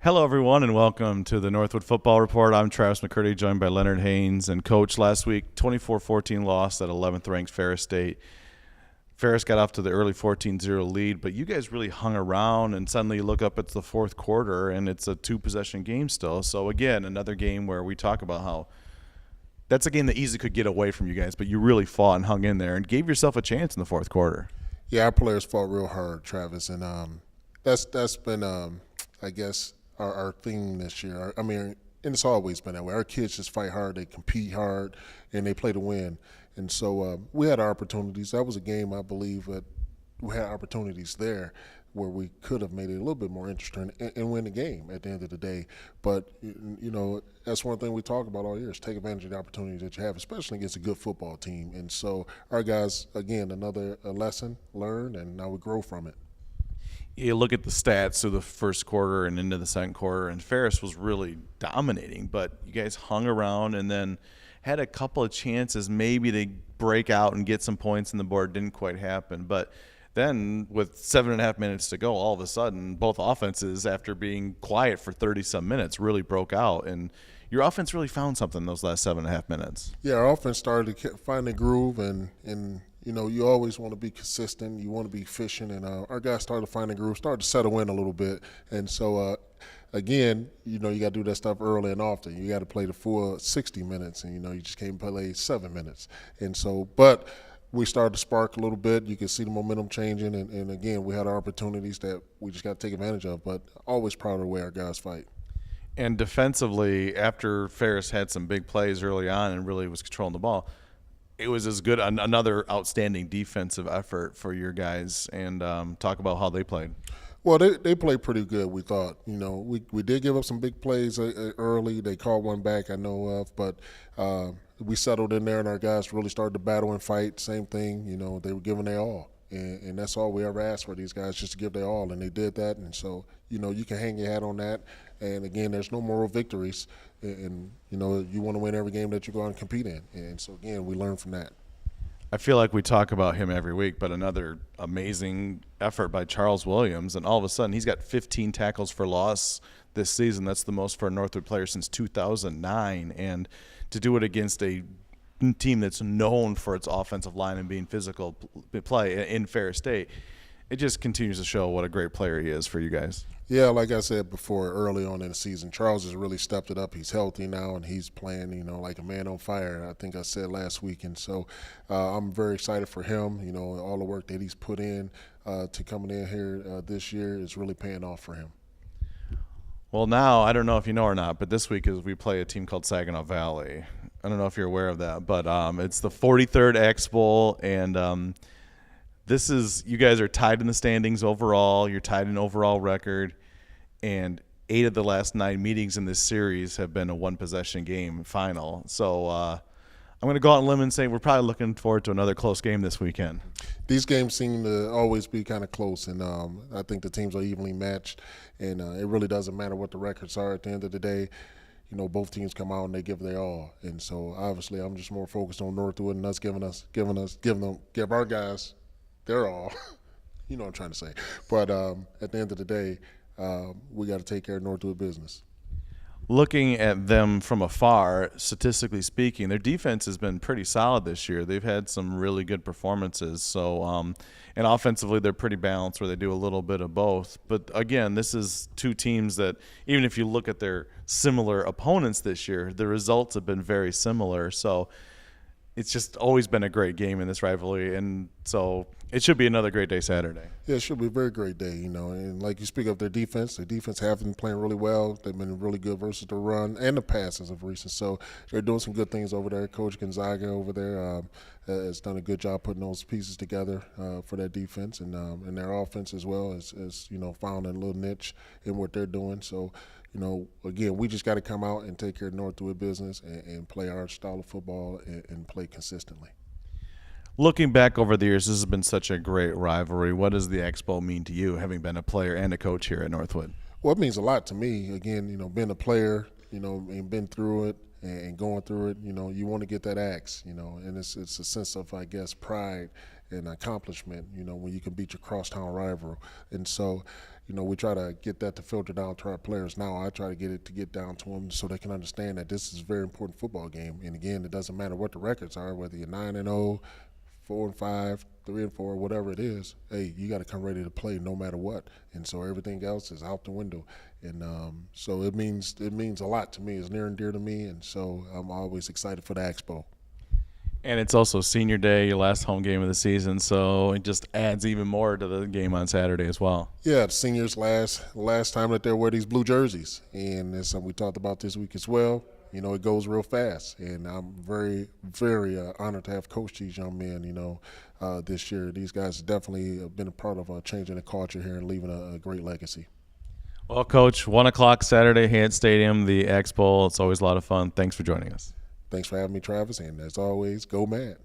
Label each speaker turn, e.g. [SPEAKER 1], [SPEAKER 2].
[SPEAKER 1] Hello, everyone, and welcome to the Northwood Football Report. I'm Travis McCurdy, joined by Leonard Haynes. And Coach, last week, 24-14 loss at 11th-ranked Ferris State. Ferris got off to the early 14-0 lead, but you guys really hung around, and suddenly you look up, it's the fourth quarter, and it's a two-possession game still. So, again, another game where we talk about how that's a game that easily could get away from you guys, but you really fought and hung in there and gave yourself a chance in the fourth quarter.
[SPEAKER 2] Yeah, our players fought real hard, Travis, and that's been, I guess, our theme this year. I mean, and it's always been that way. Our kids just fight hard, they compete hard, and they play to win. And so we had our opportunities. That was a game, I believe, that we had opportunities there where we could have made it a little bit more interesting and win the game at the end of the day. But, you know, that's one thing we talk about all year is take advantage of the opportunities that you have, especially against a good football team. And so our guys, again, another lesson learned, and now we grow from it.
[SPEAKER 1] You look at the stats through the first quarter and into the second quarter, and Ferris was really dominating, but you guys hung around and then had a couple of chances maybe to break out and get some points on the board. Didn't quite happen. But then with 7.5 minutes to go, all of a sudden, both offenses, after being quiet for 30-some minutes, really broke out. And your offense really found something those last 7.5 minutes.
[SPEAKER 2] Yeah, our offense started to find the groove, and you know, you always want to be consistent. You want to be efficient, and our guys started to find the groove, started to settle in a little bit. And so, again, you know, you got to do that stuff early and often. You got to play the full 60 minutes, and, you know, you just can't play 7 minutes. And so, but we started to spark a little bit. You can see the momentum changing, and again, we had our opportunities that we just got to take advantage of. But always proud of the way our guys fight.
[SPEAKER 1] And defensively, after Ferris had some big plays early on and really was controlling the ball, it was as good another outstanding defensive effort for your guys. And talk about how they played.
[SPEAKER 2] Well, they played pretty good, we thought. You know, we did give up some big plays early. They called one back I know of, but we settled in there, and our guys really started to battle and fight. Same thing, you know, they were giving their all. And that's all we ever asked for these guys, just to give their all, and they did that. And so, you know, you can hang your hat on that. And, again, there's no moral victories. And you know, you want to win every game that you go out and compete in. And so, again, we learn from that.
[SPEAKER 1] I feel like we talk about him every week, but another amazing effort by Charles Williams, and all of a sudden he's got 15 tackles for loss this season. That's the most for a Northwood player since 2009, and to do it against a team that's known for its offensive line and being physical play in Ferris State, it just continues to show what a great player he is for you guys.
[SPEAKER 2] Yeah, like I said before, early on in the season, Charles has really stepped it up. He's healthy now, and he's playing, you know, like a man on fire, I think I said last week. And so I'm very excited for him. You know, all the work that he's put in to coming in here this year is really paying off for him.
[SPEAKER 1] Well, now, I don't know if you know or not, but this week is we play a team called Saginaw Valley. I don't know if you're aware of that, but it's the 43rd Axe Bowl, and this is, you guys are tied in the standings overall. You're tied in overall record, and 8 of the last 9 meetings in this series have been a one-possession game final. So I'm going to go out on a limb and say we're probably looking forward to another close game this weekend.
[SPEAKER 2] These games seem to always be kind of close, and I think the teams are evenly matched, and it really doesn't matter what the records are at the end of the day. You know, both teams come out and they give their all, and so obviously I'm just more focused on Northwood and us give our guys their all. You know what I'm trying to say. But at the end of the day, we got to take care of Northwood business.
[SPEAKER 1] Looking at them from afar, statistically speaking, their defense has been pretty solid this year. They've had some really good performances. So, and offensively, they're pretty balanced where they do a little bit of both. But again, this is two teams that, even if you look at their similar opponents this year, the results have been very similar. So it's just always been a great game in this rivalry. And so it should be another great day Saturday.
[SPEAKER 2] Yeah, it should be a very great day, you know. And like you speak of their defense have been playing really well. They've been really good versus the run and the passes of recent. So they're doing some good things over there. Coach Gonzaga over there has done a good job putting those pieces together for that defense. And their offense as well has, you know, found a little niche in what they're doing. So, you know, again, we just got to come out and take care of Northwood business and play our style of football and play consistently.
[SPEAKER 1] Looking back over the years, this has been such a great rivalry. What does the Expo mean to you, having been a player and a coach here at Northwood?
[SPEAKER 2] Well, it means a lot to me. Again, you know, being a player, you know, and been through it and going through it, you know, you want to get that axe, you know, and it's a sense of, I guess, pride and accomplishment, you know, when you can beat your crosstown rival. And so, we try to get that to filter down to our players now. I try to get down to them so they can understand that this is a very important football game. And again, it doesn't matter what the records are, whether you're 9-0, 4-5, 3-4, whatever it is. Hey, you got to come ready to play no matter what. And so everything else is out the window. And so it means a lot to me. It's near and dear to me. And so I'm always excited for the Expo.
[SPEAKER 1] And it's also senior day, your last home game of the season, so it just adds even more to the game on Saturday as well.
[SPEAKER 2] Yeah, the seniors last time that they wear these blue jerseys, and it's something we talked about this week as well. It goes real fast, and I'm very, very honored to have coached these young men, this year. These guys have definitely been a part of changing the culture here and leaving a great legacy.
[SPEAKER 1] Well, Coach, 1 o'clock Saturday, Haynes Stadium, the Expo. It's always a lot of fun. Thanks for joining us.
[SPEAKER 2] Thanks for having me, Travis, and as always, go Mad.